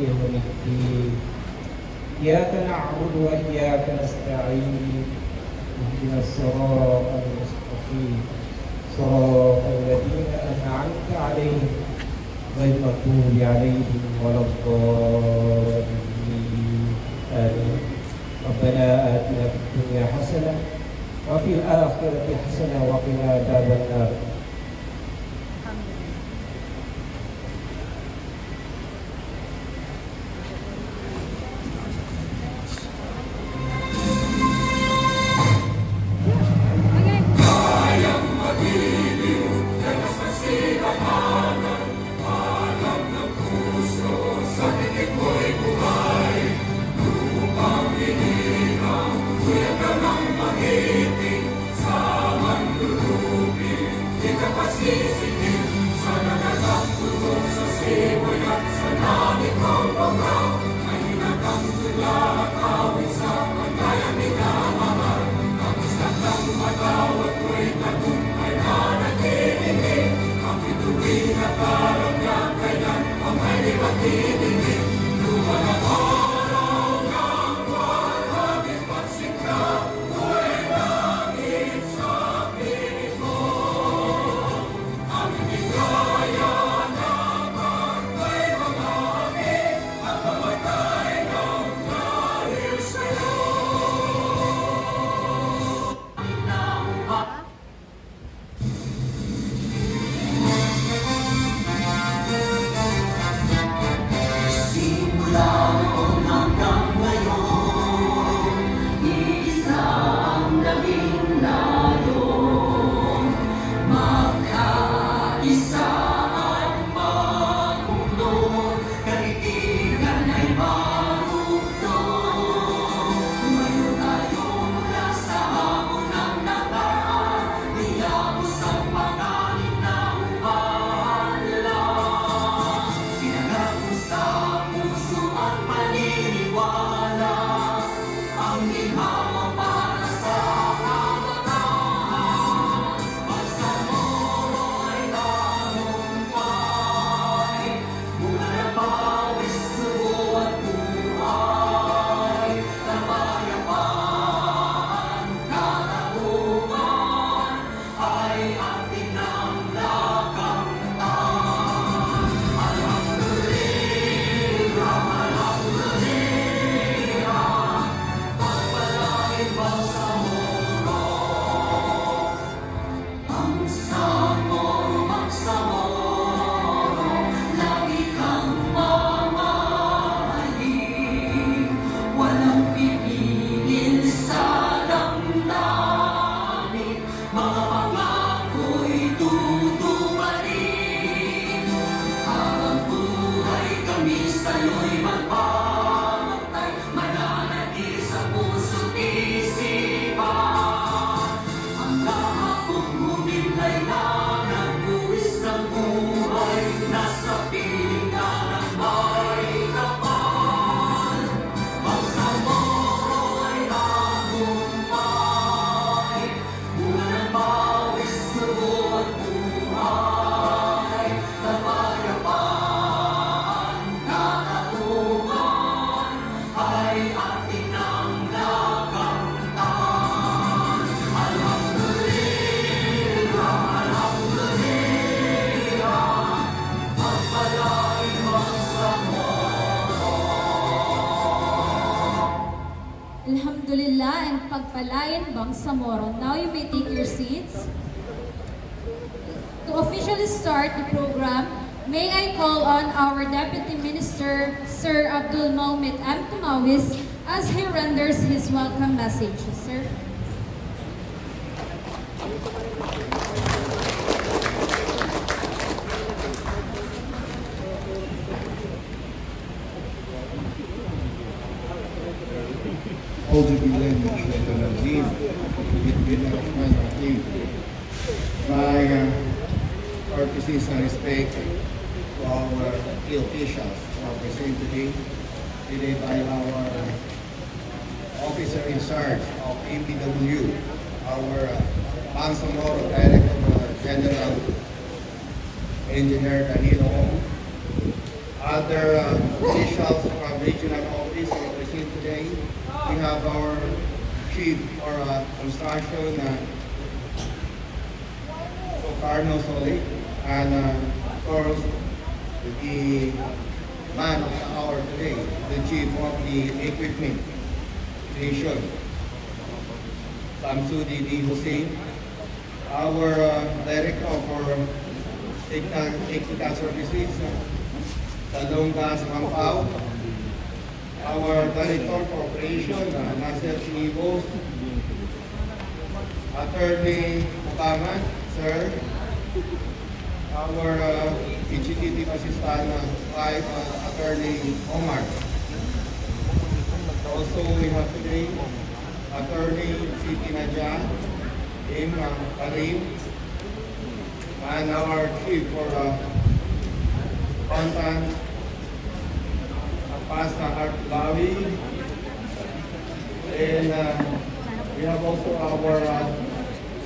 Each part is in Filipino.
يوم الدين إياك نعبد وإياك نستعين اهدنا الصراط المستقيم صراط الذين أنعمت عليهم غير المغضوب عليهم ولا الضالين آمين. ربنا آتنا في الدنيا حسنة وفي الآخرة حسنة وقنا عذاب النار. Alhamdulillah and Pagpalain Bangsamoro. Now you may take your seats. To officially start the program, may I call on our Deputy Minister, Sir Abdul Mohamed M. Tumawis, as he renders his welcome message. Sir. My courtesies and respect to our key officials who are present today, led by our officer in charge of APW, our Bangsamoro Director General Engineer Danilo, other officials from regional office represented today. We have our chief for construction, Carno Solik, and of course, the man of the hour today, the chief of the equipment division, Samsudi D. Hussein, our director for technical services, Talongas Mampao, our director for operation, Nasir Chinibos, Attorney Mukaman, sir, our executive assistant, Attorney Omar. Also, we have today Attorney Siti Naja, Karim, and our chief for content, Pasta Artulawi, and we have also our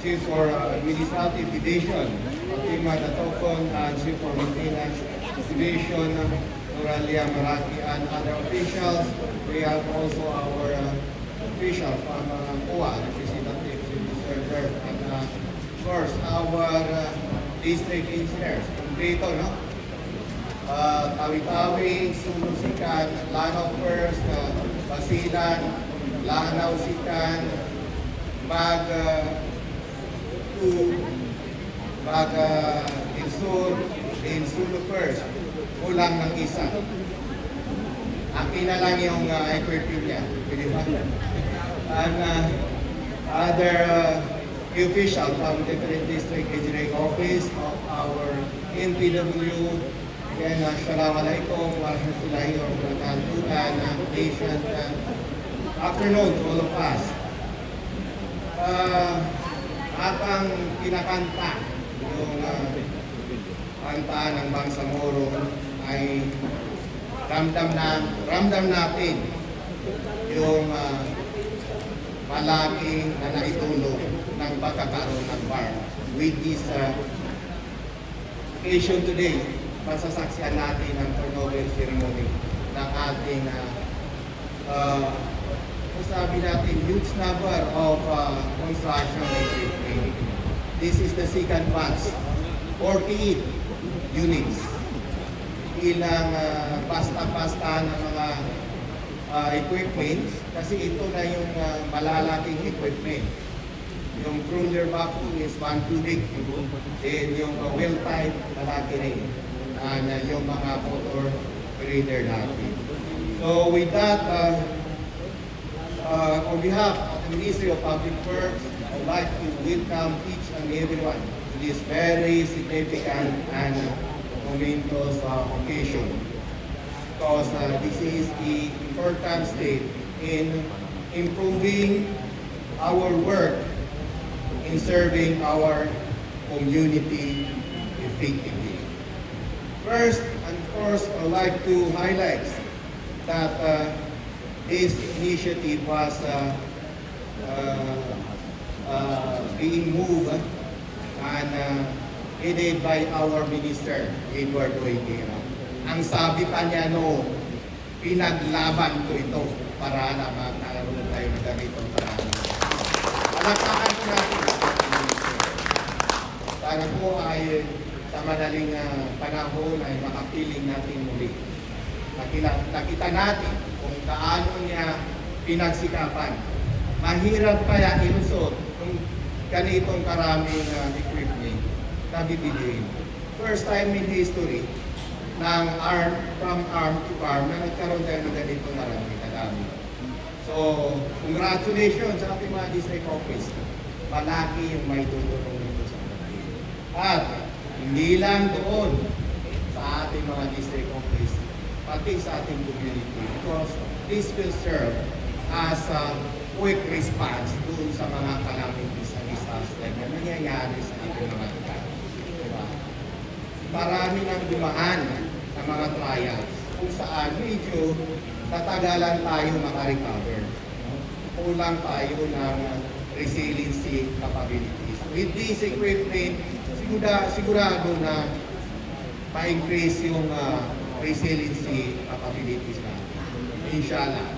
chief for administrative division, Fatima Datokon, and chief for maintenance division, Noralia Maraki, and other officials. We have also our official from COA, representative server, and of course our district engineers. Dito, no? Tawi-Tawi, Sulusikan, Lanao First, Basilan, Lanao Sikan, Insulu First, kulang ng isa. Akin na lang yung equipment niya. And other officials from different district engineering office of our NPW, and Assalamualaikum warahmatullahi wabarakatuh, and patient afternoon to all of us. At ang kinakanta, yung kanta ng Bangsamoro ay ramdam natin yung malaki na naitulong ng pagkakaroon ng bar. With this occasion today, masasaksihan natin ang turnover ceremony ng ating sabi natin, huge number of construction equipment. This is the second batch, 48 units. Ilang pasta-pasta ng mga equipment, kasi ito na yung malalaking equipment. Yung cruiser vacuum is 1 cubic, then yung well type malaki rin, and yung mga motor grader natin. So with that, on behalf of the Ministry of Public Works, I would like to welcome each and everyone to this very significant and momentous occasion, because this is the important step in improving our work in serving our community effectively. First and first, I would like to highlight that this initiative was being moved and headed by our Minister, Eduardo Higuera. Ang sabi pa niya noon, pinaglaban ko ito para na magkaroon tayo ng ganitong paraan. Palakpakan ko natin. Sana po ay sa madaling panahon ay makapiling natin muli. Nakita natin kung gaano niya pinagsikapan. Mahirap kaya ilusot kung ganitong karaming equipment na bibilihin. First time in history ng from arm to arm na nagkaroon tayo ng ganitong kadami. So, congratulations sa ating mga district office. Malaki yung may tutulong nito sa atin. At hindi lang doon sa ating mga district office, pati sa ating community, because this will serve as a quick response doon sa mga calamities and disaster na nangyayari sa ating mga lugar. Diba? Marami nang dumaan sa mga trials kung saan medyo tatagalan tayo makarecover. Kulang tayo ng resiliency capabilities. With this equipment, sigurado na ma-increase yung resiliency capabilities natin. Inshallah.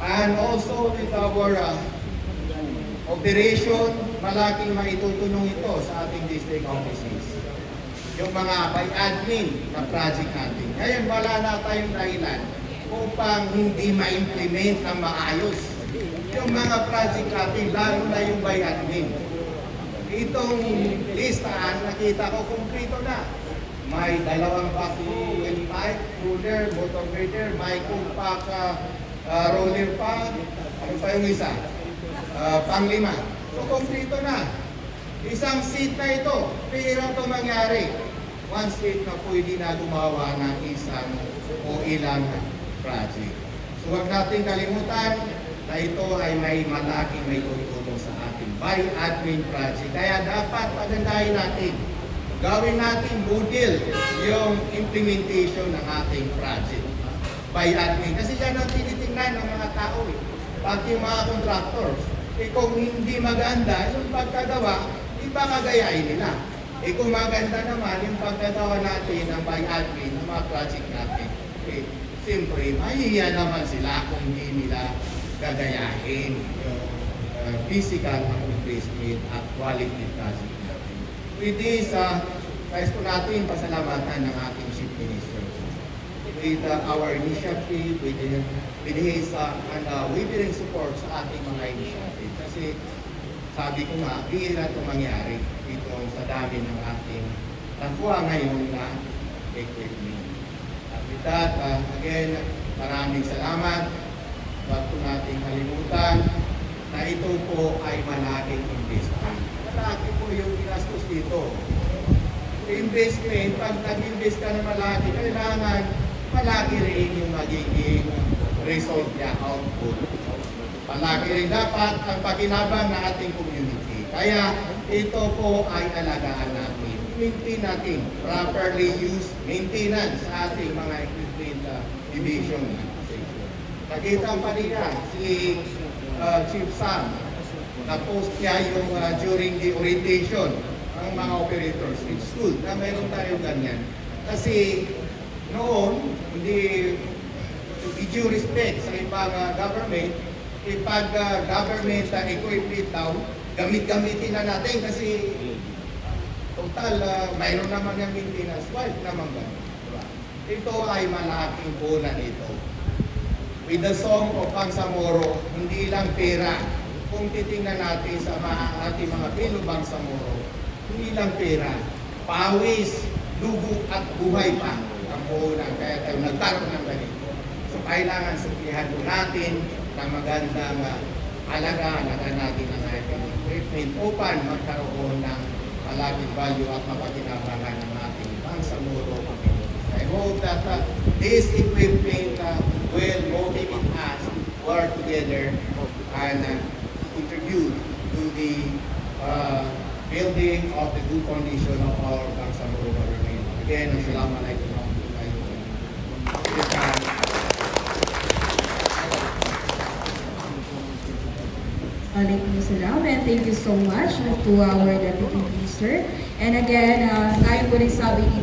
And also with our operation, malaking maitutulong ito sa ating district offices. Yung mga by admin na project natin. Ngayon, wala na tayong dahilan upang hindi ma-implement ng maayos yung mga project natin, lalo na yung by admin. Itong listahan, nakita ko, kumplito na. May 2 vacuum pipe, ruler, motor grader, may compact roller pa, ano pa yung isa? Pang-5. So, kumplito na. Isang seat na ito, pero ito mangyari. One seat na pwede na gumawa ng isang o ilang project. So, huwag natin kalimutan na ito ay may malaking may tutulong sa ating by admin project. Kaya dapat pagandahin natin, gawin natin model yung implementation ng ating project by admin. Kasi yan ang tinitingnan ng mga tao eh. Pati yung mga contractors. Kung hindi maganda, yung pagkagawa, iba kagayain nila. Kung maganda naman, yung pagkagawa natin ng by admin, ng mga project natin, siyempre, mahihiya naman sila kung hindi nila gagayahin yung physical accomplishment at quality project natin. With this, guys po natin pasalamatan ng ating Chief Minister. With our initiative, with his unwavering support sa ating mga initiative. Kasi sabi ko nga, bihira ito mangyari dito sa dami ng ating nakuha ngayon na equipment. At with that, again, maraming salamat. Huwag po natin kalimutan na ito po ay malaking investment. Malaki po yung ginastos dito. Investment, pag nag-invest ka na malaki, kailangan malaki rin yung magiging result niya, output. Malaki rin dapat ang pakinabang ng ating community. Kaya ito po ay alagaan natin. Maintain natin, properly use, maintenance sa ating mga equipment division. Nakita pa rin si Chief Sam, na-post niya yung during the orientation ng mga operators. It's good na mayroon tayo ganyan. Kasi noon, hindi due respect sa ibang government, pag government equipment daw, gamit-gamitin na natin kasi total, mayroon naman yung maintenance. Why naman ganun? Ito ay malaking punan ito. With the song of Bangsamoro, hindi lang pera. Kung titingnan natin sa ating mga Pilo Bangsamoro, hindi lang pera. Pawis, dugo at buhay pa ang punan. Kaya tayo nagkaroon ng ganito. So kailangan suplihan po natin ng magandang alagaan natin ang ating equipment upang magkaroon ng malaking value at mapakinabangan ng ating Bangsamoro. I hope that this equipment will motivate us to work together and contribute to the building of the good condition of our Bangsamoro government. Again, assalamualaikum warahmatullahi wabarakatuh. Waalaikumsalam, and thank you so much to our Deputy Minister. And again, ngayon po rin sabi ni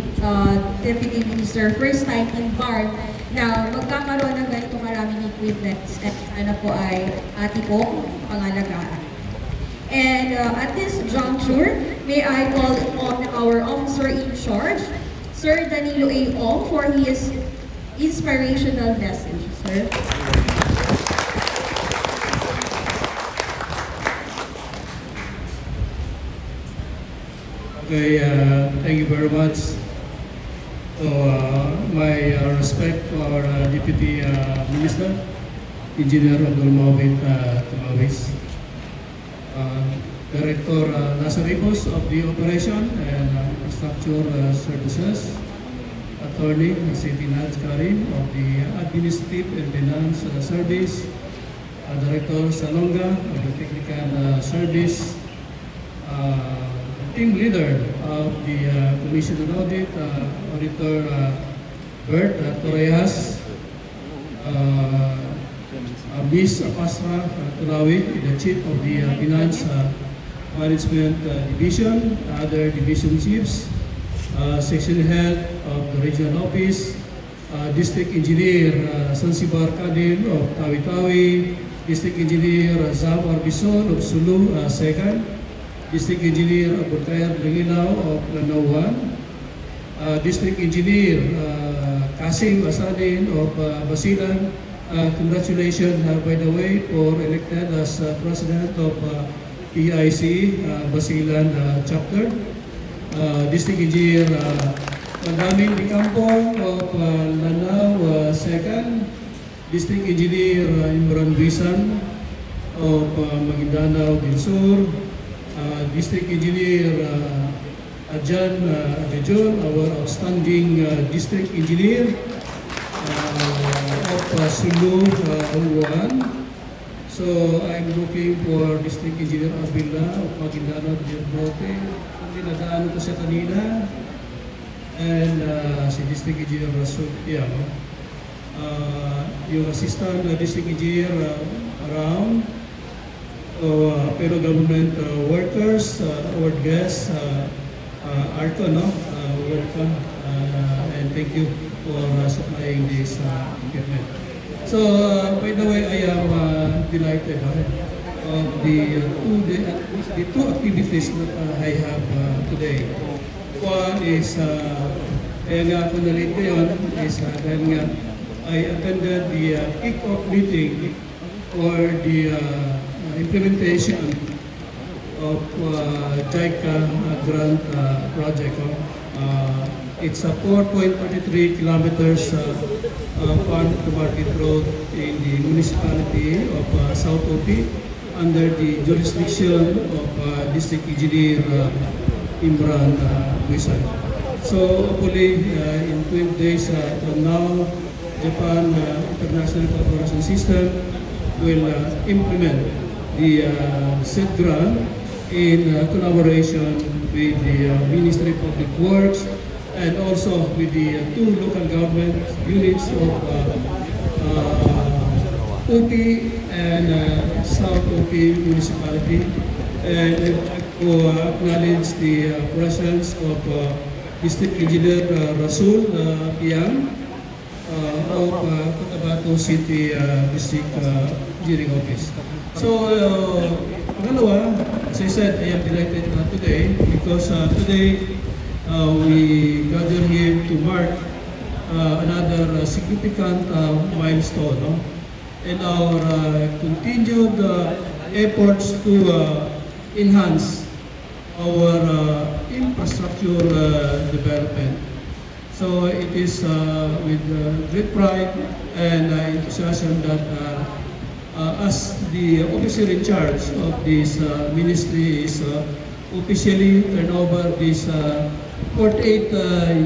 Deputy Minister, first time in BART na magkakaroon ng ganito maraming equipment. At sana po ay ating pong pangalagaan. And at this juncture, may I call on our officer in charge, Sir Danilo A. Ong, for his inspirational message. Sir. Okay, thank you very much. So, my respect to our Deputy Minister, Engineer Abdul Mawit Tumawis, Director Lazaribos of the Operation and Infrastructure Services, Attorney Siti Naj Karim of the Administrative and Finance Service, Director Salonga of the Technical Service, team leader of the Commission on Audit, Auditor Bert Torrejas, Ms. Pasra Tulawi, the Chief of the Finance Management Division, other division chiefs, Section Head of the Regional Office, District Engineer Sansibar Kadin of Tawi-Tawi, District Engineer Zam Arbison of Sulu 2nd, District Engineer Abulkair Langinaw of Lanao 1, District Engineer Kasim Asadin of Basilan. Congratulations, by the way, for elected as President of PIC Basilan Chapter. District Engineer Madaming Dicampong of Lanao 2nd, District Engineer Imran Bisan of Maguindanao del Sur, District Engineer Ajan Adejon, our outstanding District Engineer of Sulu 1. So I'm looking for District Engineer Abila of Maguindanao del Norte. Hindi nadaan ko siya kanina. And si District Engineer Rasul Piano. Yung Assistant District Engineer around. Pero government workers, award guests, Arco, no? Welcome. And thank you for supplying this equipment. So, by the way, I am delighted of the two activities that I have today. One is, kaya nga ako na-late ngayon, is dahil nga I attended the kick-off meeting for the implementation of JICA grant project. It's a 4.43 kilometers farm-to-market road in the municipality of South Opi under the jurisdiction of District Engineer Imran Bisan. So hopefully in 12 days from now, Japan International Cooperation System will implement the said grant in collaboration with the Ministry of Public Works and also with the two local government units of Opi and South Opi municipality. And I would like to acknowledge the presence of District Engineer Rasul Piang of Cotabato City District Engineering Office. So, pangalawa, as I said, I am delighted today because today we gather here to mark another significant milestone, no? In our continued efforts to enhance our infrastructure development. So it is with great pride and enthusiasm that as the officer in charge of this ministry is officially turn over this 48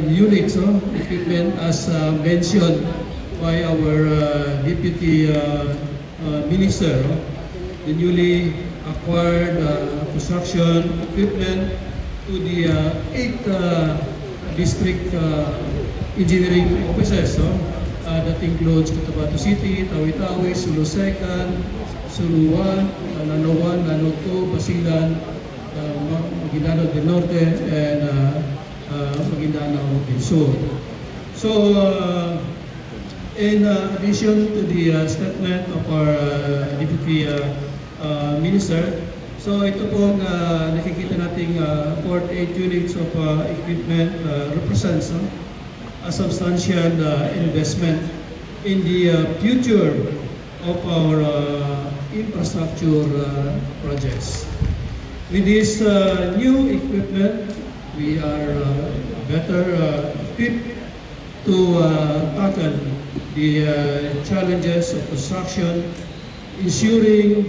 units of equipment as mentioned by our Deputy Minister. The newly acquired construction equipment to the 8 district engineering offices. That includes Cotabato City, Tawi-Tawi, Sulu 2nd, Sulu 1, Lanao 1, Lanao 2, Basilan, Maguindanao del Norte, and Maguindanao del Sur. So, in addition to the statement of our Deputy Minister, so ito pong nakikita nating 48 units of equipment represents a substantial investment in the future of our infrastructure projects. With this new equipment, we are better equipped to tackle the challenges of construction, ensuring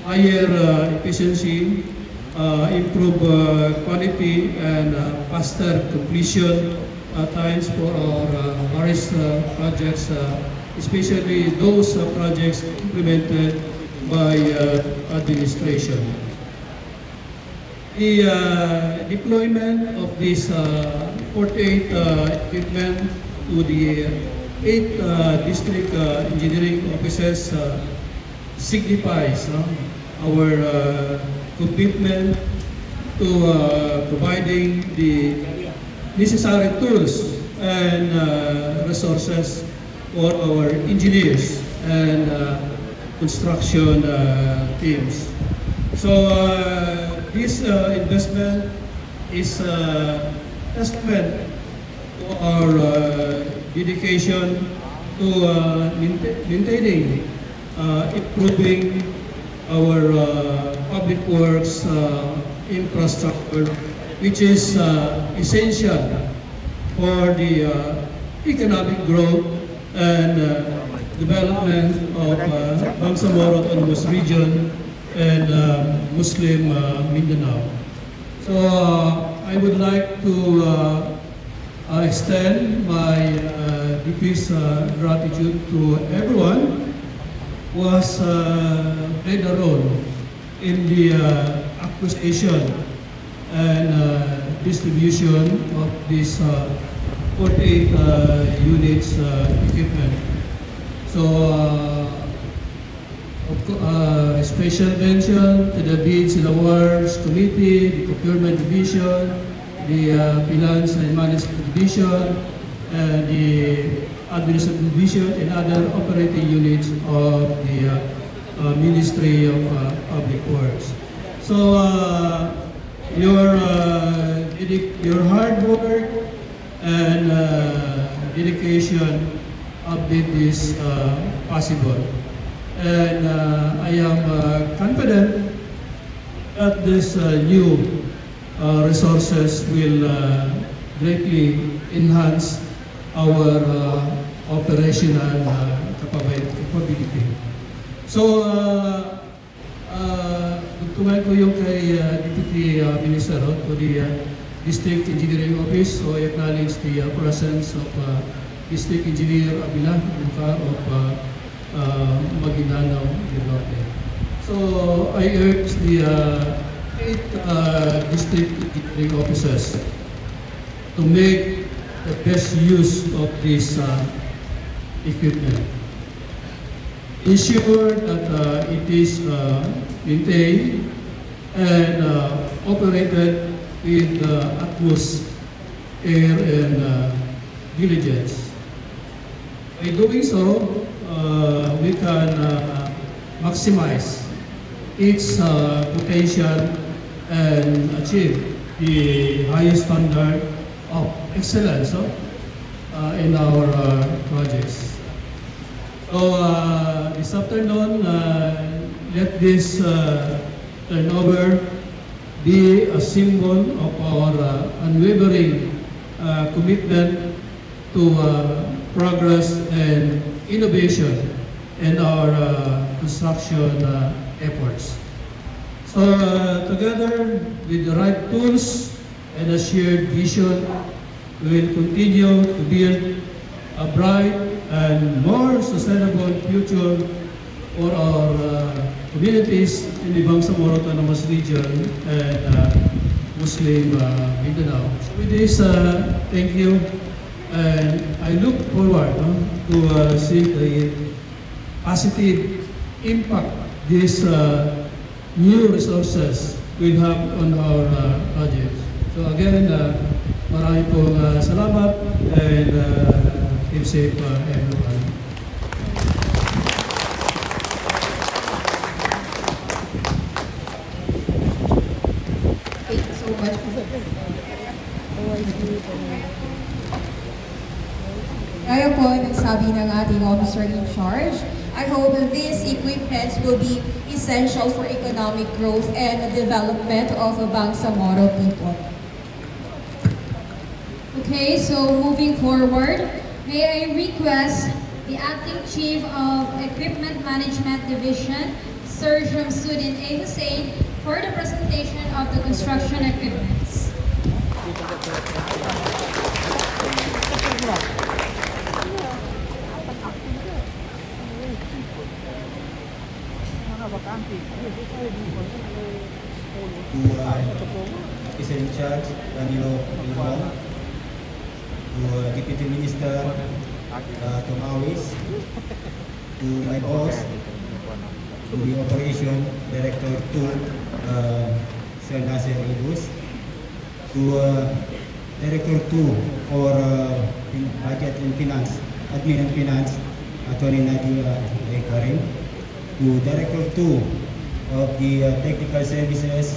higher efficiency, improve quality, and faster completion times for our various projects, especially those projects implemented by administration. The deployment of this 48 equipment to the 8 district engineering offices signifies our commitment to providing the necessary tools and resources for our engineers and construction teams. So this investment is testament to our dedication to maintaining, improving our public works infrastructure, which is essential for the economic growth and development of Bangsamoro Autonomous Region and Muslim Mindanao. So I would like to extend my deepest gratitude to everyone who has played a role in the acquisition and distribution of this 48 units equipment. So, special mention to the Bids and Awards Committee, the Procurement Division, the Finance and Management Division, the Administrative Division, and other operating units of the Ministry of Public Works. So, your hard work and dedication have made this possible. And I am confident that this new resources will greatly enhance our operational capability. So, tungkol ko yung kay Deputy Minister to the District Engineering Office. So I acknowledge the presence of District Engineer Abila of Maguindanao del Norte. So I urge the 8 district engineering officers to make the best use of this equipment. Ensure that it is maintained and operated with utmost care and diligence. By doing so, we can maximize its potential and achieve the highest standard of excellence in our projects. So this afternoon, let this turnover be a symbol of our unwavering commitment to progress and innovation in our construction efforts. So together with the right tools and a shared vision, we will continue to build a bright and more sustainable future for our communities in the Bangsamoro Autonomous Region and Muslim Mindanao. So with this, thank you, and I look forward to see the positive impact these new resources will have on our projects. So again, marami pong salamat and keep safe everyone. Thank you so much. Gaya po nagsabi ng ating officer in charge, I hope these equipments will be essential for economic growth and development of Bangsamoro people. Okay, so moving forward, may I request the Acting Chief of Equipment Management Division, Sir Shamsuddin A. Hussein, for the presentation of the construction equipments. Is in charge, Danilo Bilbao, to Deputy Minister Tomawis, to my boss, to the Operation Director 2, Sir Nasser Ibus, to Director 2 for Budget and Finance, Admin and Finance, Attorney Nadia Karim. To Director 2 of the Technical Services,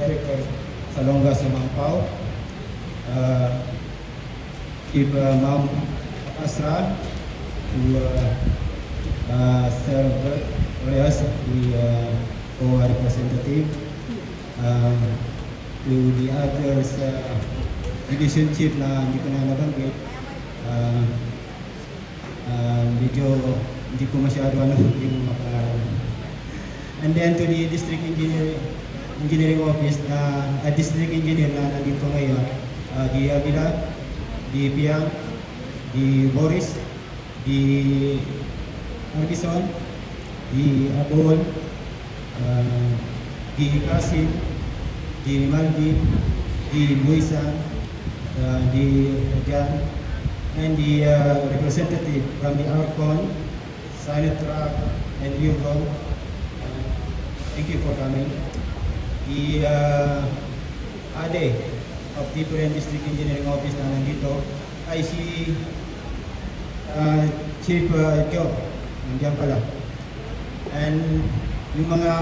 Director Salonga Sumampao, Chief Ma'am Asra, to Sir Reyes, the OWA representative, to the others, Division Chief na hindi ko na nabanggit, medyo hindi ko masyado yung and then to the District Engineering Office na District Engineer na nandito ngayon, di Avila, di Piang, di Boris, di Arbison, di Abol, di Kasim, di Maldi, di Buisan, di Jan, and the representative from the Arcon, Sinatra, and Yugol. Thank you for coming. The ADE of different District Engineering Office na nandito ay si Chief Joe, nandiyan pala. And yung mga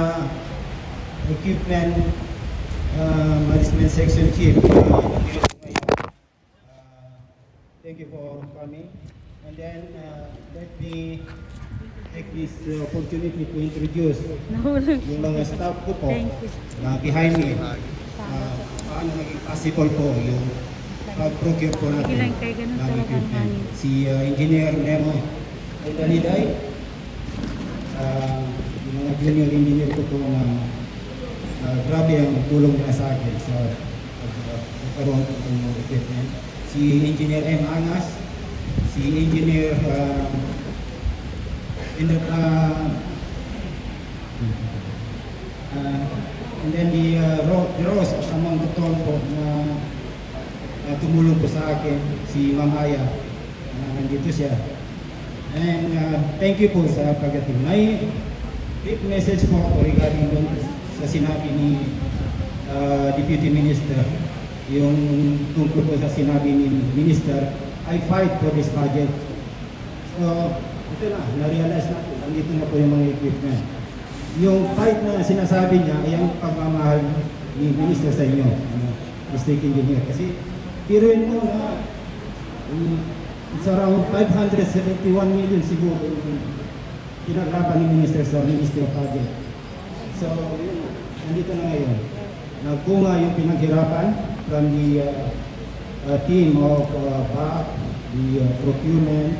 equipment management section chief, thank you for coming. And then let me take this opportunity to introduce yung mga staff ko po na behind me. Paano naging possible po yung pag-procure po natin ng equipment. Si Engineer Nemo Daliday, yung mga junior engineer ko po na grabe ang tulong nila sa akin sa pagkaroon ng equipment. Si Engineer M. Anas, si Engineer and then the Rose among the tol po na tumulong po sa akin, si Ma'am Aya, nandito siya. And thank you po sa pagdating. May quick message po ako regarding doon sa sinabi ni Deputy Minister, yung tungkol po sa sinabi ni Minister, I fight for this budget. So, ito na, na-realize natin, nandito na po yung mga equipment. Yung fight na sinasabi niya ay ang pagmamahal ni Minister sa inyo, District Engineer. Kasi, piruin mo na it's around 571 million siguro yung pinaglaban ni Minister sa Ministry of Budget. So, yun, nandito na ngayon. Nagbunga yung pinaghirapan from the team of BAC, the procurement,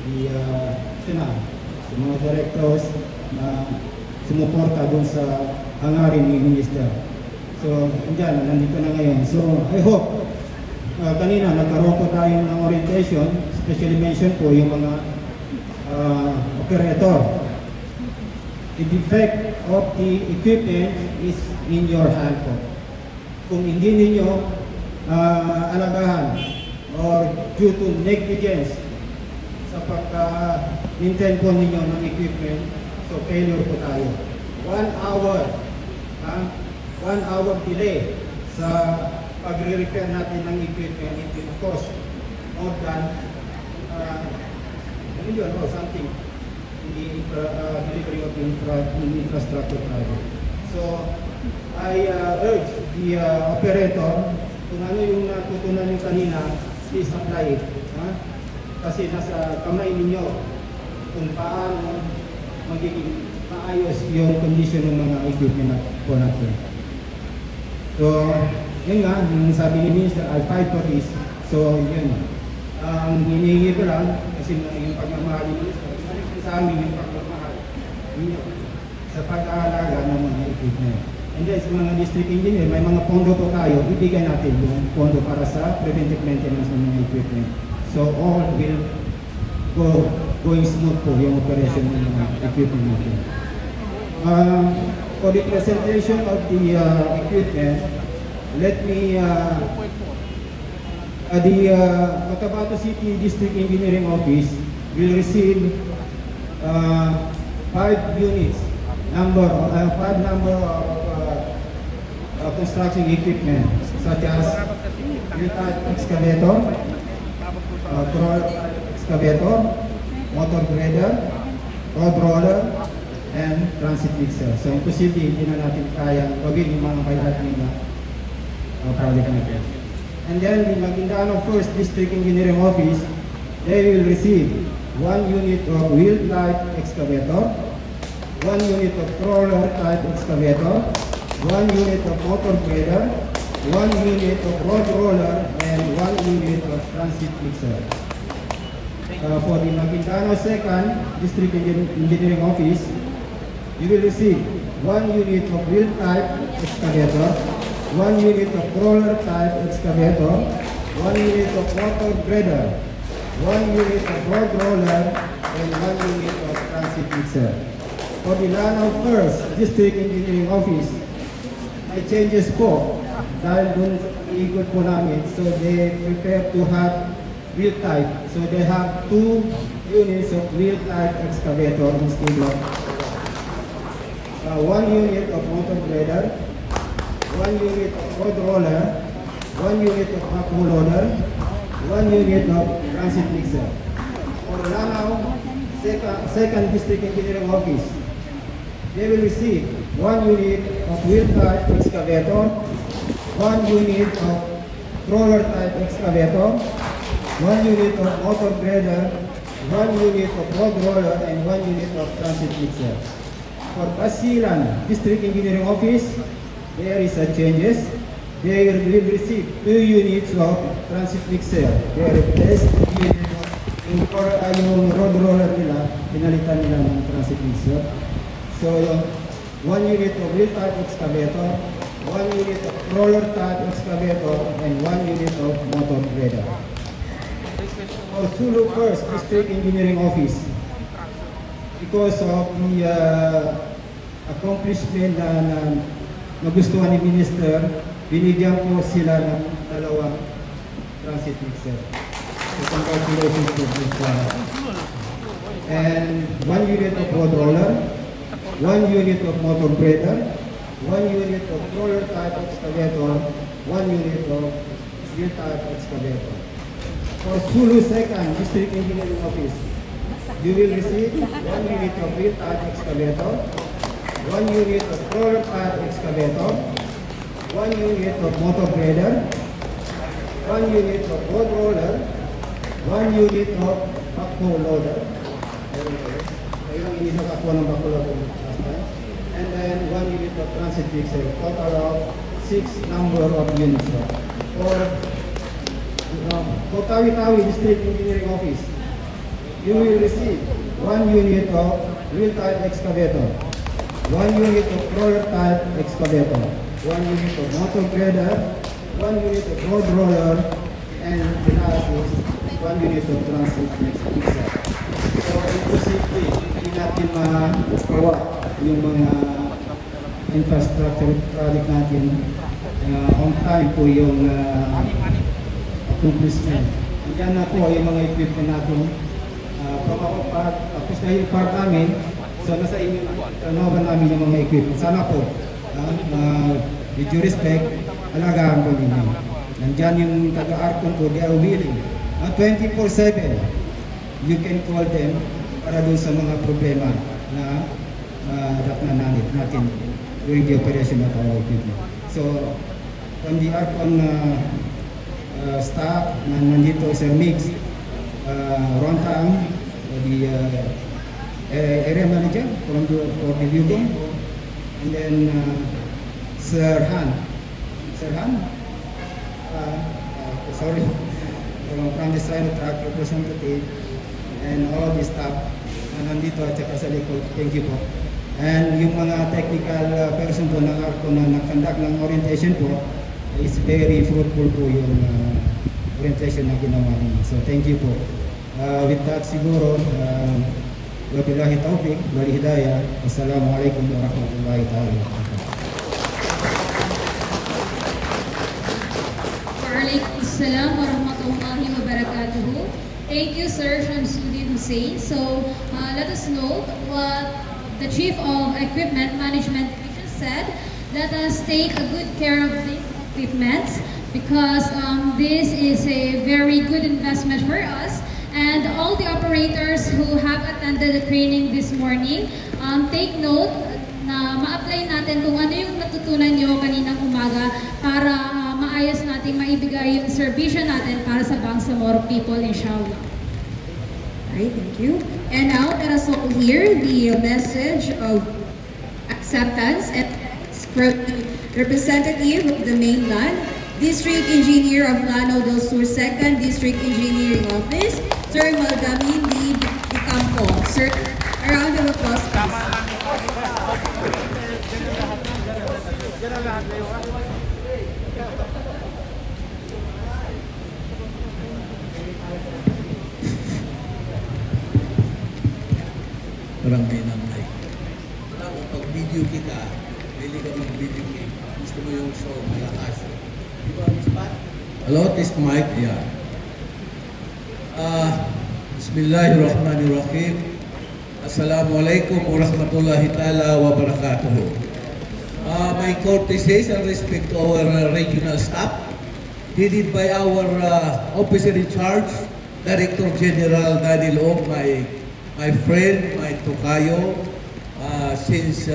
the sa mga directors na sumuporta dun sa hangarin ni Minister. So, andyan, nandito na ngayon. So, I hope, kanina nagkaroon po tayo ng orientation, especially mention po yung mga operator. The defect of the equipment is in your hand po. Kung hindi ninyo alagahan or due to negligence sa pagka-maintain po ninyo ng equipment, so failure po tayo. 1 hour, 1 hour delay sa pagre-repair natin ng equipment, it will cost more than something in the delivery of the infrastructure project. So, I urge the operator, kung ano yung natutunan nyo kanina, please apply it. Kasi nasa kamay ninyo kung paano magiging maayos yung condition ng mga equipment po natin. So, yun nga, yung sabi ni Minister, I'll fight for this. So, yun. Ang hinihingi ko lang, kasi yung pagmamahal ni Minister, sa amin yung pagmamahal sa pag-aalaga ng mga equipment. And then sa mga district engineer, may mga pondo po tayo, ibigay natin yung pondo para sa preventive maintenance ng mga equipment. So all will going smooth po yung operation ng mga equipment natin. For the presentation of the equipment, let me the Cotabato City District Engineering Office will receive 5 units, 5 number of construction equipment such as wheel-type excavator, crawl excavator, motor grader, road roller, and transit mixer. So imposible hindi na natin kayang gawin yung mga kailangan na project natin. And then in Maguindanao 1st District Engineering Office, they will receive 1 unit of wheel-type excavator, 1 unit of crawler-type excavator, 1 unit of motor grader, 1 unit of road roller, and 1 unit of transit mixer. For the Maguindanao 2nd District Engineering Office, you will receive 1 unit of wheel-type excavator, 1 unit of crawler-type excavator, 1 unit of motor grader, 1 unit of road roller, and 1 unit of transit mixer. For the Lanao 1st District Engineering Office, may changes po dahil dun ikot po namin. So they prepare to have wheel type. So they have 2 units of wheel type excavator instead of 1 unit of motor grader, 1 unit of road roller, 1 unit of backhoe loader, 1 unit of transit mixer. For Lanao 2nd District Engineering Office, they will receive 1 unit of wheel type excavator, 1 unit of crawler type excavator, 1 unit of motor grader, 1 unit of road roller, and 1 unit of transit mixer. For Basilan District Engineering Office, there is a changes. They will receive 2 units of transit mixer. They replace yung road roller nila, pinalitan nila ng transit mixer. So, 1 unit of wheel type excavator, 1 unit of crawler type excavator, and 1 unit of motor grader. For Sulu 1st District Engineering Office, because of the accomplishment na nagustuhan ni Minister, binigyan po sila ng 2 transit mixer. So, congratulations to this. And 1 unit of road roller, 1 unit of motor grader, 1 unit of crawler type excavator, 1 unit of wheel type excavator. For Sulu 2nd District Engineering Office, you will receive 1 unit of wheel type excavator, 1 unit of crawler type excavator, 1 unit of motor grader, 1 unit of road roller, 1 unit of backhoe loader. Ayun, hindi nakakuha ng backhoe loader. And then 1 unit of transit mixer, total of 6 number of units. For Tawi-Tawi District Engineering Office, you will receive 1 unit of wheel type excavator, 1 unit of crawler type excavator, 1 unit of motor grader, 1 unit of road roller, and the last is 1 unit of transit mixer. So, imposible, hindi natin magawa yung mga infrastructure project natin on time po yung accomplishment. Diyan na po yung mga equipment natin. Tapos na yung part namin, so nasa inyo tanawan namin yung mga equipment. Sana po, with due respect, alagaan po ninyo. Nandyan yung taga-Arcon po, they are willing. 24/7, you can call them para dun sa mga problema na natin during the operation of our equipment. So, from the Arcon staff na nandito sa Mix, Rontang, the area manager from the Yugong, and then Sir Han, sorry, from the side track representative, and all the staff na nandito at saka sa likod. Thank you po. And yung mga technical person po ng Arcon na nag-conduct ng orientation po, is very fruitful po yung orientation na ginawa niyo. So thank you po. With that siguro, wabillahi taufiq, wal hidayah. Wassalamualaikum warahmatullahi wabarakatuh. Waalaikumsalam warahmatullahi wabarakatuh. Thank you, Sir Shamsuddin Hussain. So let us know what the Chief of Equipment Management Division said. Let us take a good care of these equipments because this is a very good investment for us. And all the operators who have attended the training this morning, take note na ma-apply natin kung ano yung natutunan nyo kaninang umaga para maayos natin maibigay yung serbisyo natin para sa Bangsamoro people, inshallah. Alright, thank you. And now, let us all hear the message of acceptance and from the representative of the mainland, District Engineer of Lanao del Sur 2nd District Engineering Office, Sir Maldamin Lee Campo. Sir, a round of applause, please. Parang may namlay. Pag video kita, hindi ka mag-video game. Gusto mo yung show, malakas. Di ba, Miss Pat? Hello, test mic, yeah. Bismillahirrahmanirrahim. Assalamualaikum warahmatullahi ta'ala wa barakatuh. My courtesies and respect to our regional staff, headed by our officer in charge, Director General Daniel Ong, my friend, my tokayo, since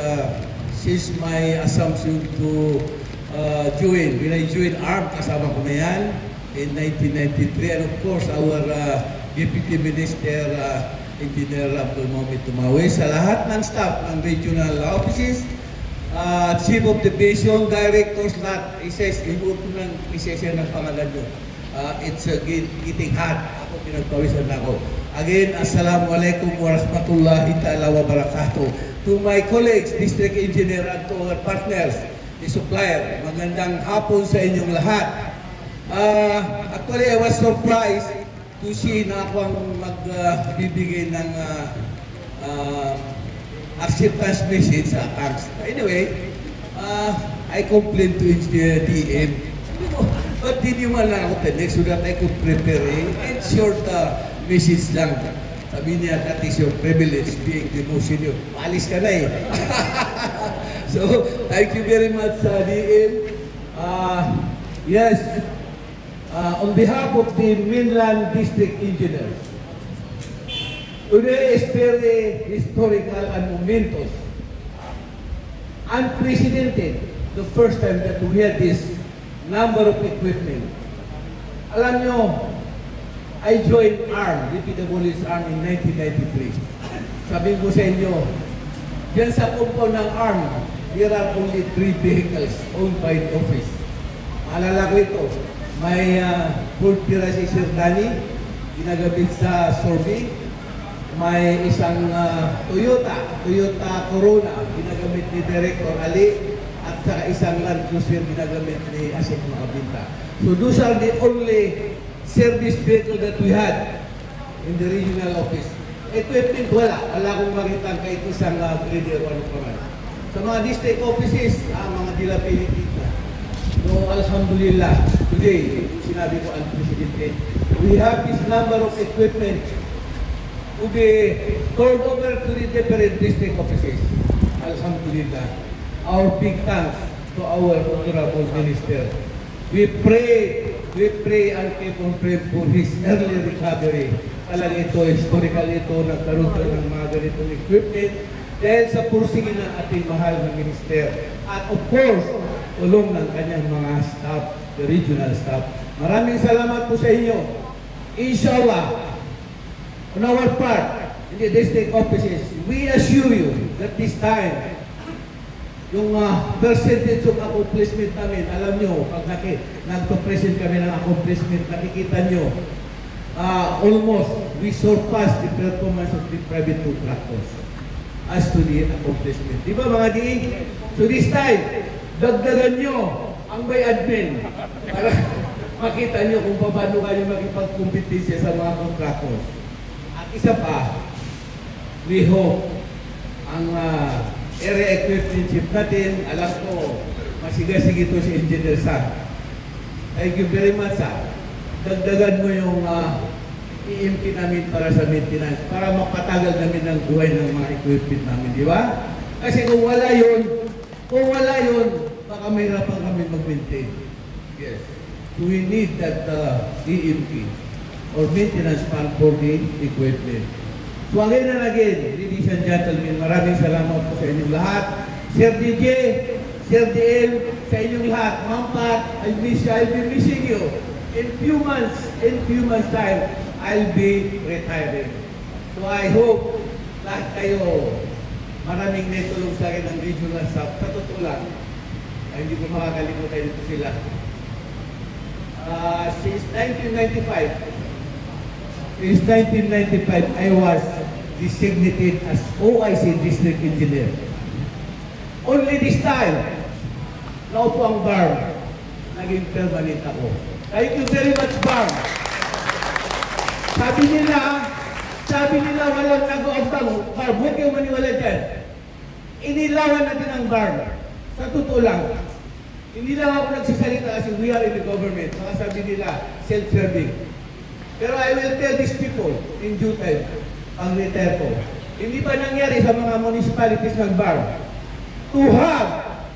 my assumption to join, when I joined ARM, kasama ko na yan, in 1993, and of course, our Deputy Minister, Engineer Abdul Mohamed Tumawi, sa lahat ng staff ng regional offices, Chief of Division, Directors, lahat, ibuot ko ng ng pangalan nyo. It's getting hot. Ako, pinagpawisan na ako. Again, Assalamualaikum warahmatullahi ta'ala wa barakatuh. To my colleagues, District Engineer, and to our partners, the supplier, magandang hapon sa inyong lahat. Actually, I was surprised to see na ako ang magbibigay ng acceptance message sa tanks. Anyway, I complained to Engineer DM. But di naman lang ako text so that I could prepare a short message lang. Sabi niya, that is your privilege being the most senior. Palis ka na eh. So, thank you very much, DM. Yes, on behalf of the mainland district engineers, today is very historical and momentous. Unprecedented, the first time that we had this number of equipment. Alam nyo, I joined ARM, DPW's ARM in 1993. Sabi ko sa inyo, dyan sa compound ng ARM, there are only 3 vehicles owned by the office. Maalala ko ito, may Ford Tira si Sir Danny, ginagamit sa survey. May isang Toyota Corona, ginagamit ni Director Ali, at saka isang Land Cruiser ginagamit ni Asik Makabinta. So those are the only service vehicle that we had in the regional office. Equipment wala akong makita kahit isang grader o ano pa man. Sa mga district offices, mga dilapilitit na. So alhamdulillah, today, sinabi ko unprecedented, we have this number of equipment to be turned over to the different district offices. Alhamdulillah. Our big thanks to our Honorable Minister. We pray and keep on praying for his early recovery. Talagang ito, historical ito, nagkaroon tayo ng mga ganitong equipment dahil sa pursige ng ating mahal na minister. At of course, tulong ng kanyang mga staff, the regional staff. Maraming salamat po sa inyo. Inshallah, on our part, in the district offices, we assure you that this time, yung percentage of accomplishment namin, alam nyo, pag nagpa-present kami ng accomplishment, nakikita nyo, almost, we surpass the performance of the private contractors as to the accomplishment. Di ba mga DE? So this time, dagdagan nyo ang may admin para makita nyo kung paano kayo makipag-competition sa mga contractors. At isa pa, we hope ang area equipment chief natin, alam ko, masigasig ito si Engineer Sam. Thank you very much, Sam. Dagdagan mo yung EMP namin para sa maintenance, para mapatagal namin ang buhay ng mga equipment namin, di ba? Kasi kung wala yun, baka mahirapan kami mag-maintain. Yes. So we need that EMP or maintenance fund for the equipment. So again and again, ladies and gentlemen, maraming salamat po sa inyong lahat. Sir DJ, Sir DL, sa inyong lahat. Ma'am Pat, I'll be missing you. In few months time, I'll be retiring. So I hope lahat kayo, maraming naitulong sa akin ng regional staff. Sa totoo lang, hindi ko makakalimutan ito sila. Since 1995, I was designated as OIC District Engineer. Only this time, naupo ang BARM, naging permanent ako. Thank you very much, BARM. Sabi nila walang nag-oobtang BARM. Huwag kayong maniwala dyan. Inilawan natin ang BARM. Sa totoo lang, hindi lang ako nagsasalita kasi we are in the government. Mga sabi nila, self-serving. Pero I will tell these people in due time, ang retire ko. Hindi pa nangyari sa mga municipalities ng BARM to have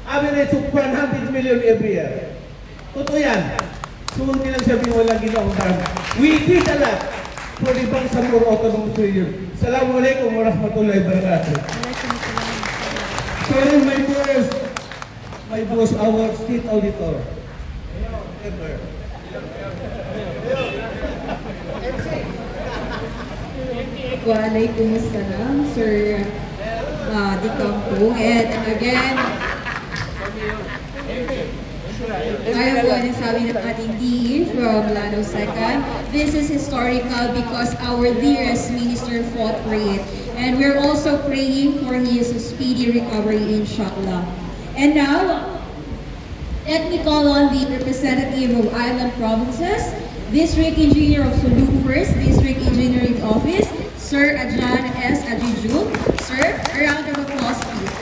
average of 100 million every year. Totoo yan. So huwag nilang sabihin walang ginawang BARM. We did a lot for the Bangsamoro Autonomous Region. Assalamualaikum warahmatullahi wabarakatuh. Sorry, my boss, our state auditor. Waalaikumsalam, Sir Di Kampung. And again, ayaw po din sabi ng ating DE from Lano 2nd. This is historical because our dearest minister fought for it. And we're also praying for his speedy recovery, inshallah. And now, let me call on the representative of Island Provinces, District Engineer of Sulu First, District Engineering Office, Sir Adjan S. Adjijun. Sir, a round of applause, please.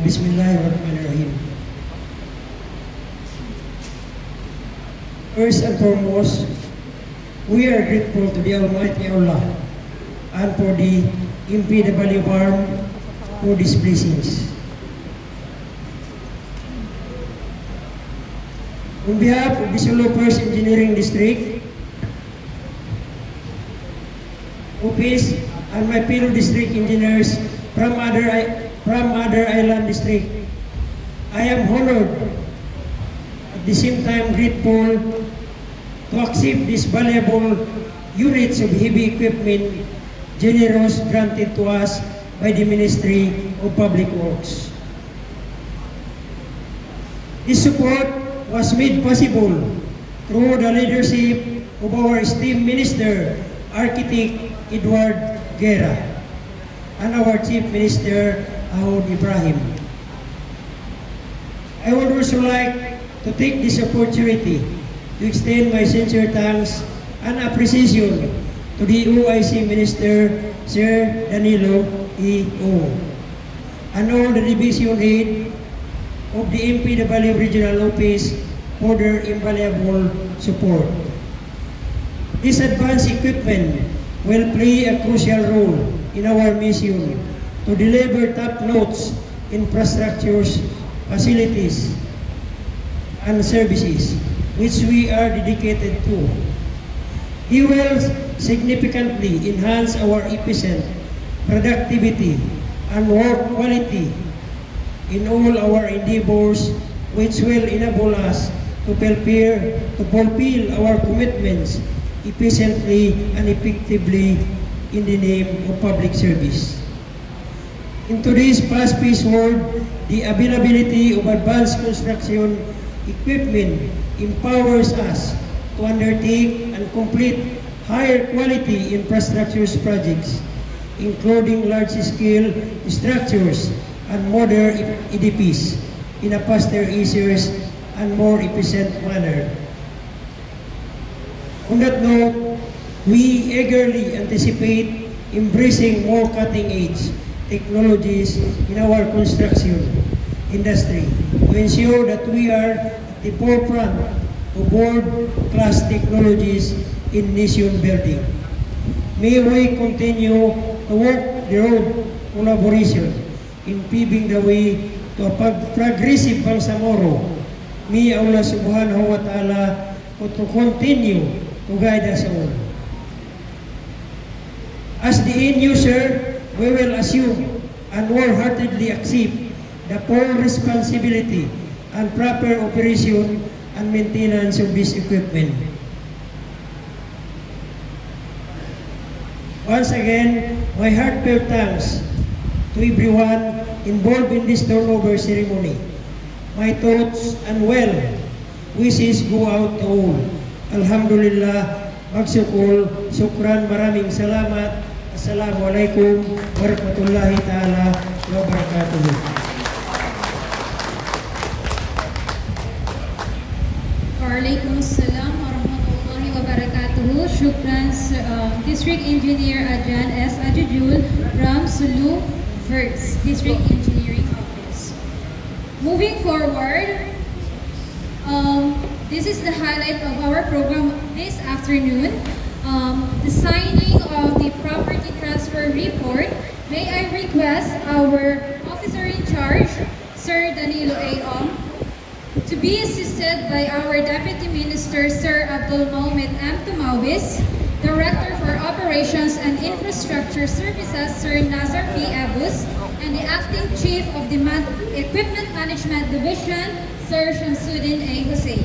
Bismillahirrahmanirrahim. First and foremost, we are grateful to the Almighty Allah and for the MPW BARM for these blessings. On behalf of the Sulu First Engineering District Office and my fellow district engineers from other island district, I am honored, at the same time grateful to accept these valuable units of heavy equipment generous granted to us by the Ministry of Public Works. This support was made possible through the leadership of our esteemed Minister, Architect Edward Guerra, and our Chief Minister, Ahod Ibrahim. I would also like to take this opportunity to extend my sincere thanks and appreciation to the OIC Minister, Sir Danilo E. O., and all the division head of the MPW Regional Office for their invaluable support. This advanced equipment will play a crucial role in our mission to deliver top-notch infrastructures, facilities, and services which we are dedicated to. He will significantly enhance our efficient productivity and work quality in all our endeavors, which will enable us to fulfill our commitments efficiently and effectively in the name of public service. In today's fast-paced world, the availability of advanced construction equipment empowers us to undertake and complete higher quality infrastructure projects including large-scale structures and modern EDPs in a faster, easier, and more efficient manner. On that note, we eagerly anticipate embracing more cutting-edge technologies in our construction industry to ensure that we are at the forefront of world-class technologies in nation building. May we continue to work the road collaboration in paving the way to a progressive Bangsamoro. May Allah subhanahu wa ta'ala to continue to guide us all. As the end user, we will assume and wholeheartedly accept the full responsibility and proper operation and maintenance of this equipment. Once again, my heartfelt thanks to everyone involved in this turnover ceremony. My thoughts and well wishes go out to all. Alhamdulillah, magsukol, sukran, maraming salamat. Assalamualaikum warahmatullahi ta'ala wabarakatuh. Waalaikum salam warahmatullahi wabarakatuh. Shukran, District Engineer Adjan S. Ajujul from Sulu Verts, District Engineering Office. Moving forward, this is the highlight of our program this afternoon. The signing of the property transfer report. May I request our officer in charge, Sir Danilo A. Ong, to be assisted by our Deputy Minister, Sir Abdul Mohamed M. Tumawis, Director for Operations and Infrastructure Services, Sir Nazar P. Abus, and the Acting Chief of the Equipment Management Division, Sir Shamsuddin A. Hussein.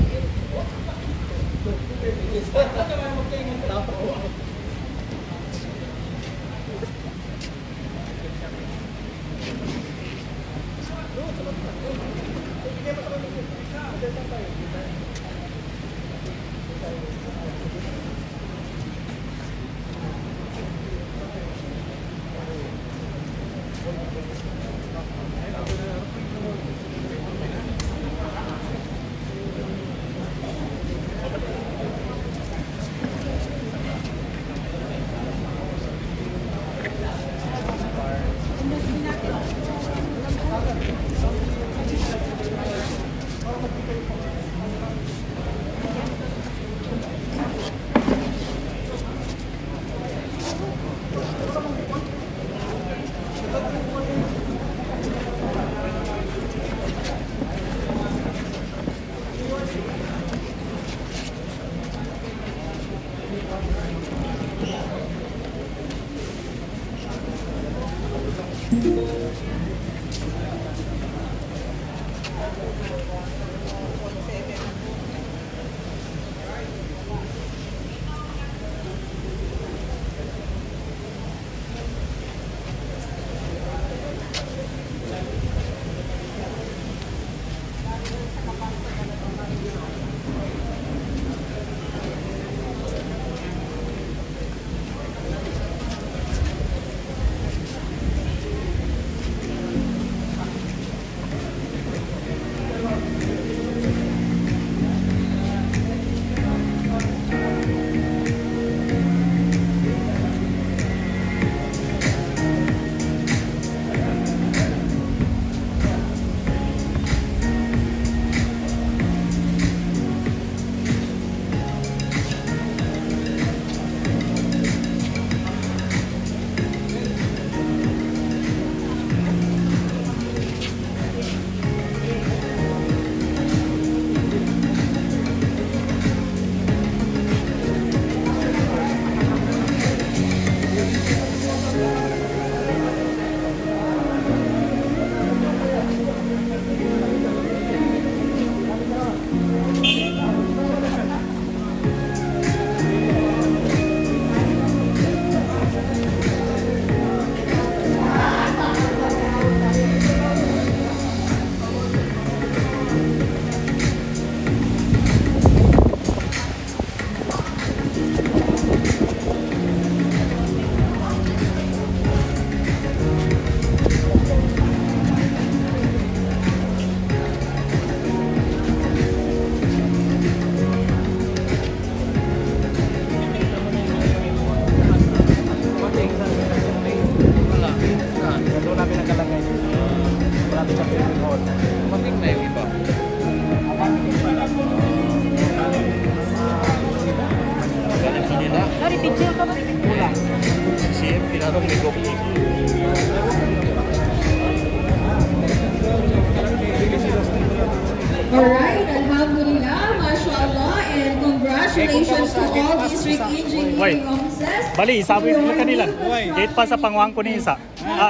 congratulations to all district engineering Wait. officers. Bali, sabi for nila your kanila. new Gate pa sa pangwang ko ni isa.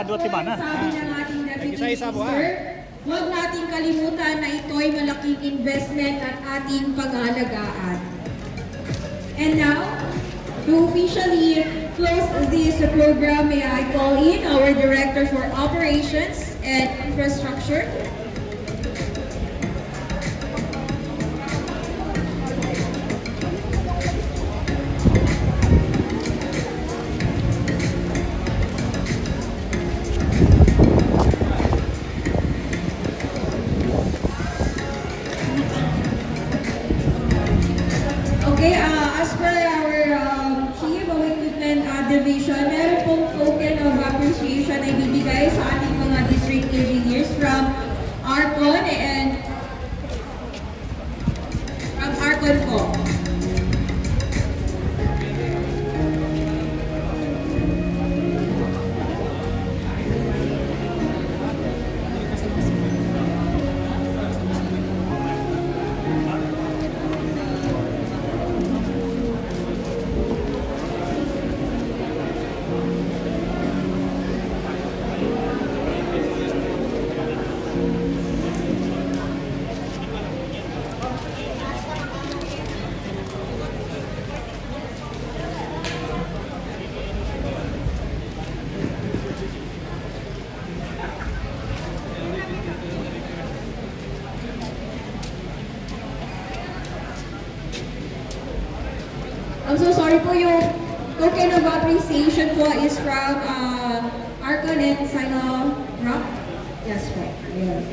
Dua tiba na. Sabi ng ating Deputy Isa-isa po, Minister, huwag nating kalimutan na ito'y malaking investment at ating pangalagaan. And now, to officially close this program, may I call in our Director for Operations and Infrastructure. Okay, as per our Chief of Equipment Division, meron pong token of appreciation na ibibigay sa ating mga district engineers from Arcon and from Arcon po. I'm so sorry po, yung token of appreciation po is from Arcon and Sino Rock. Yes, right. Yeah.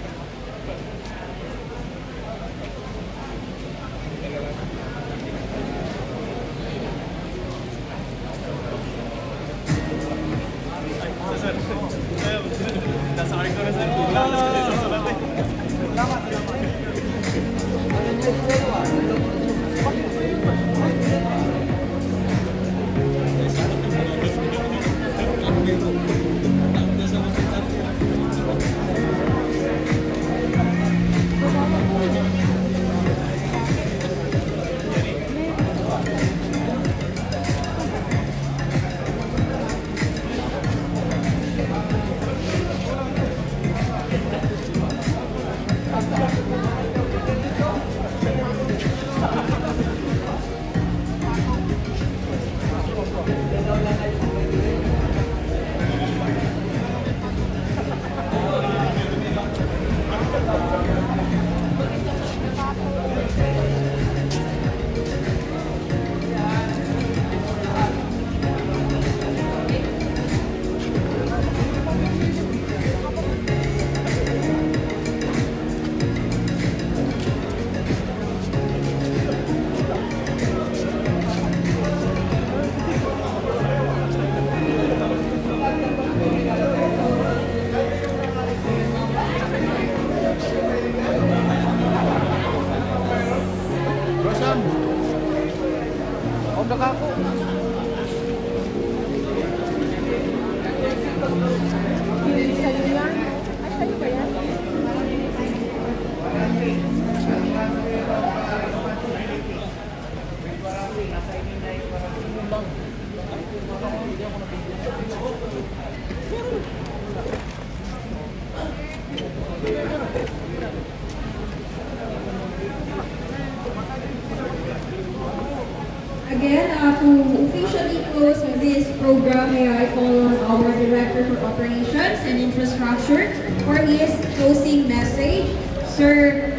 Again, to officially close this program, may I call on our Director for Operations and Infrastructure for his closing message. Sir,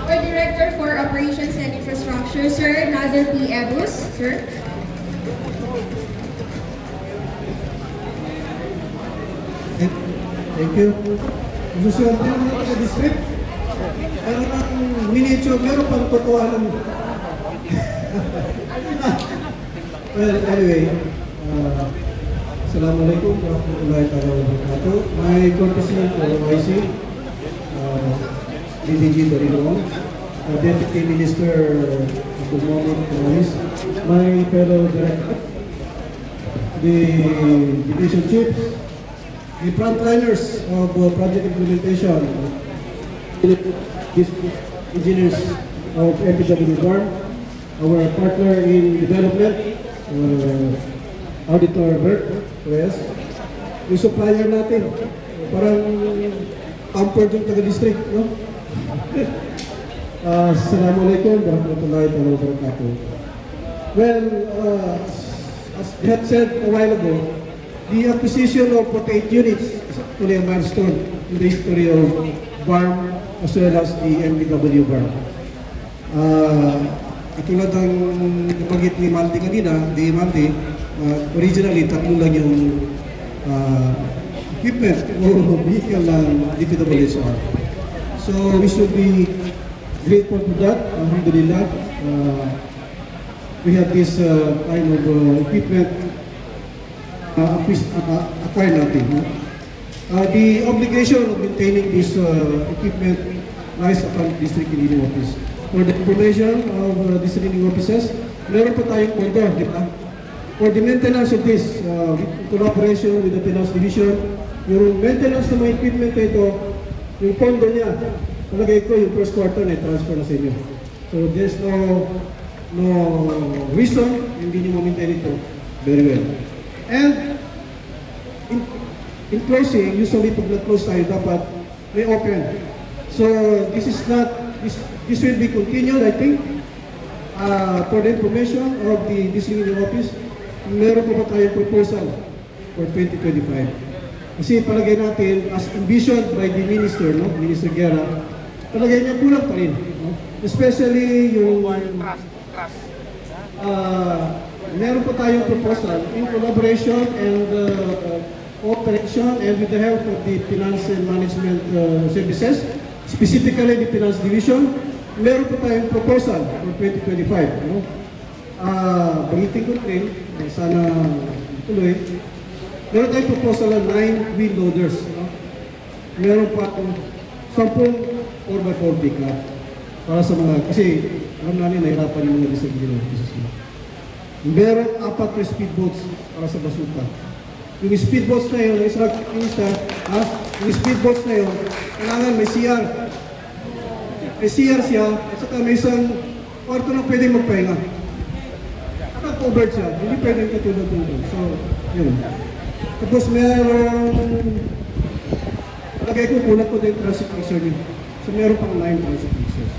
our Director for Operations and Infrastructure, Sir Nader P. Ebus. Sir. Thank you. Usual din sa district. Meron ang miniature, meron pang totohanan. Well, anyway, Assalamualaikum warahmatullahi wabarakatuh. My courtesy for OIC, DDG Darilong, Deputy Minister of the moment, my fellow director, the division chiefs, the frontliners of project implementation, engineers of FPW Farm, our partner in development, Auditor Bert Reyes, yung supplier natin, parang pampered yung taga-district, no? Assalamualaikum warahmatullahi wabarakatuh. Well, as we had said a while ago, the acquisition of 48 units is actually a milestone in the history of BARM as well as the MBW BARM. Katulad ng nabanggit ni Maldi kanina, originally tatlo lang yung equipment o vehicle ng DPWHR. So we should be grateful to that. Alhamdulillah, we have this kind of equipment acquired natin. The obligation of maintaining this equipment lies upon District Engineering Office. For the information of District Engineering Offices, meron pa tayong pondo, di ba? For the maintenance of this, in collaboration with the Finance Division, yung maintenance ng mga equipment na ito, yung pondo niya, palagay ko yung first quarter na transfer na sa inyo. So there's no reason hindi nyo ma-maintain ito very well. And in closing, usually pag nag-close tayo, dapat may open. So this is not, this will be continued, I think. For the information of the District Engineering Office, meron pa tayong proposal for 2025. Kasi palagay natin, as envisioned by the Minister, no? Minister Guerra, palagay niya kulang pa rin. No? Especially yung meron pa tayong proposal in collaboration and cooperation and with the help of the Finance and Management Services, specifically the Finance Division, meron pa tayong proposal for 2025. No? Bangitin ko rin, sana tuloy. Meron tayong proposal ng 9 wheel loaders. No? Meron pa 10 4x4 pickup para sa mga, kasi alam namin nahirapan yung mga disabled officers. Meron 4 na speedboats para sa basuta. Yung speedboats na yun, yung speedboats na yun, kailangan may CR. May CR siya, at saka may isang kwarto na pwede magpahinga. Kapag covered siya, hindi pwede katulad doon. So, yun. Tapos meron, lagay ko kulang ko din transit officer niyo. So, meron pang 9 transit officers.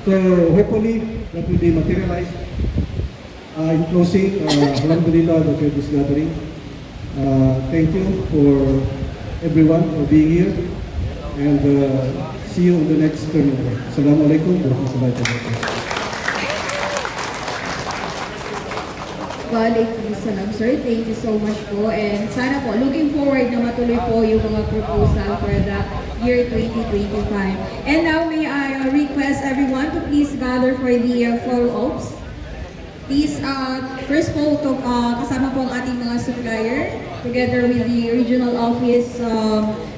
So, hopefully, that will be materialized. In closing, alhamdulillah, the this gathering. Thank you for everyone for being here. And see you on the next turnover. Assalamualaikum warahmatullahi wabarakatuh. Waalaikumsalam, sir. Thank you so much po. And sana po, looking forward na matuloy po yung mga proposal for the year 2025. And now, may I request everyone to please gather for the follow-ups. Please, first po, kasama po ang ating mga supplier, together with the regional office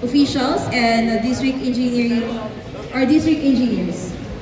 officials and district engineering, or district engineers.